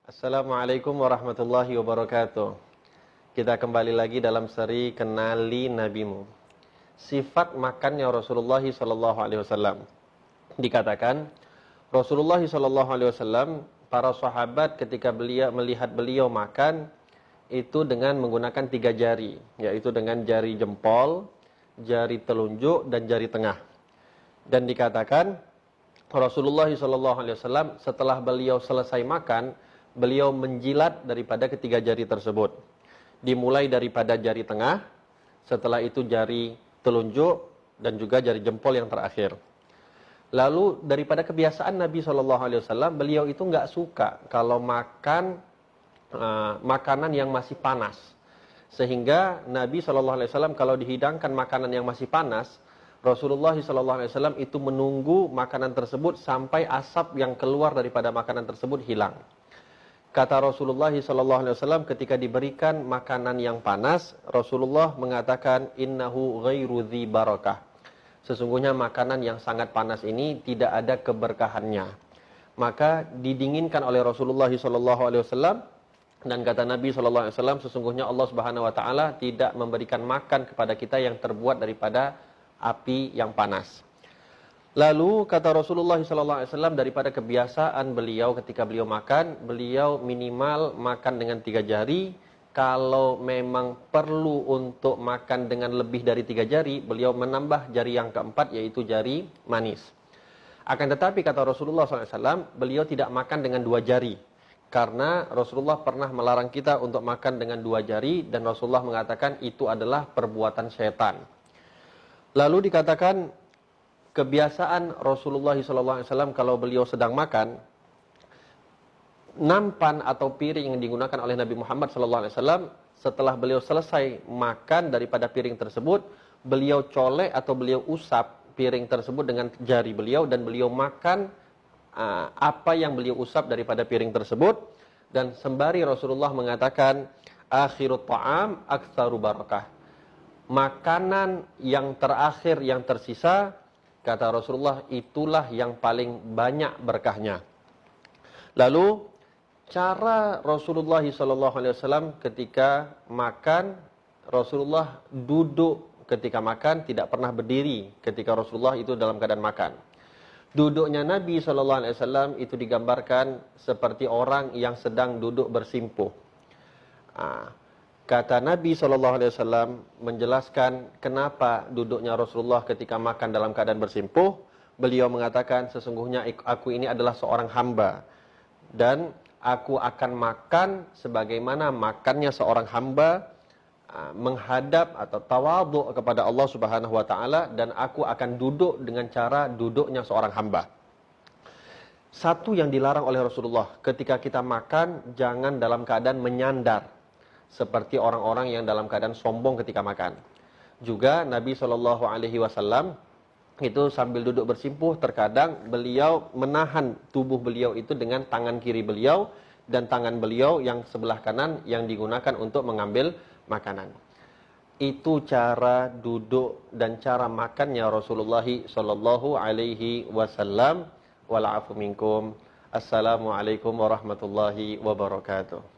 Assalamualaikum warahmatullahi wabarakatuh. Kita kembali lagi dalam seri Kenali Nabimu. Sifat makannya Rasulullah SAW. Dikatakan Rasulullah SAW, para sahabat ketika melihat beliau makan itu dengan menggunakan 3 jari, yaitu dengan jari jempol, jari telunjuk dan jari tengah. Dan dikatakan Rasulullah SAW setelah beliau selesai makan, beliau menjilat daripada ketiga jari tersebut. Dimulai daripada jari tengah, setelah itu jari telunjuk, dan juga jari jempol yang terakhir. Lalu daripada kebiasaan Nabi SAW, beliau itu nggak suka kalau makan makanan yang masih panas. Sehingga Nabi SAW kalau dihidangkan makanan yang masih panas, Rasulullah SAW itu menunggu makanan tersebut sampai asap yang keluar daripada makanan tersebut hilang. Kata Rasulullah SAW ketika diberikan makanan yang panas, Rasulullah mengatakan, innahu ghairu dzi barakah. Sesungguhnya makanan yang sangat panas ini tidak ada keberkahannya. Maka didinginkan oleh Rasulullah SAW, dan kata Nabi SAW, sesungguhnya Allah Subhanahu Wa Taala tidak memberikan makan kepada kita yang terbuat daripada api yang panas. Lalu kata Rasulullah SAW, daripada kebiasaan beliau ketika beliau makan, beliau minimal makan dengan 3 jari. Kalau memang perlu untuk makan dengan lebih dari 3 jari, beliau menambah jari yang keempat, yaitu jari manis. Akan tetapi kata Rasulullah SAW, beliau tidak makan dengan 2 jari. Karena Rasulullah pernah melarang kita untuk makan dengan 2 jari, dan Rasulullah mengatakan itu adalah perbuatan syaitan. Lalu dikatakan kebiasaan Rasulullah SAW kalau beliau sedang makan, nampan atau piring yang digunakan oleh Nabi Muhammad SAW, setelah beliau selesai makan daripada piring tersebut, beliau colek atau beliau usap piring tersebut dengan jari beliau, dan beliau makan apa yang beliau usap daripada piring tersebut. Dan sembari Rasulullah mengatakan, akhirut ta'am aktsaru barakah. Makanan yang terakhir yang tersisa, kata Rasulullah, itulah yang paling banyak berkahnya. Lalu cara Rasulullah SAW ketika makan, Rasulullah duduk ketika makan, tidak pernah berdiri ketika Rasulullah itu dalam keadaan makan. Duduknya Nabi SAW itu digambarkan seperti orang yang sedang duduk bersimpuh. Kata Nabi SAW menjelaskan kenapa duduknya Rasulullah ketika makan dalam keadaan bersimpuh. Beliau mengatakan, sesungguhnya aku ini adalah seorang hamba, dan aku akan makan sebagaimana makannya seorang hamba, menghadap atau tawadhu kepada Allah Subhanahu Wa Taala, dan aku akan duduk dengan cara duduknya seorang hamba. Satu yang dilarang oleh Rasulullah, ketika kita makan, jangan dalam keadaan menyandar seperti orang-orang yang dalam keadaan sombong ketika makan. Juga Nabi SAW itu sambil duduk bersimpuh, terkadang beliau menahan tubuh beliau itu dengan tangan kiri beliau, dan tangan beliau yang sebelah kanan yang digunakan untuk mengambil makanan. Itu cara duduk dan cara makannya Rasulullah SAW. Wal afu minkum. Assalamualaikum warahmatullahi wabarakatuh.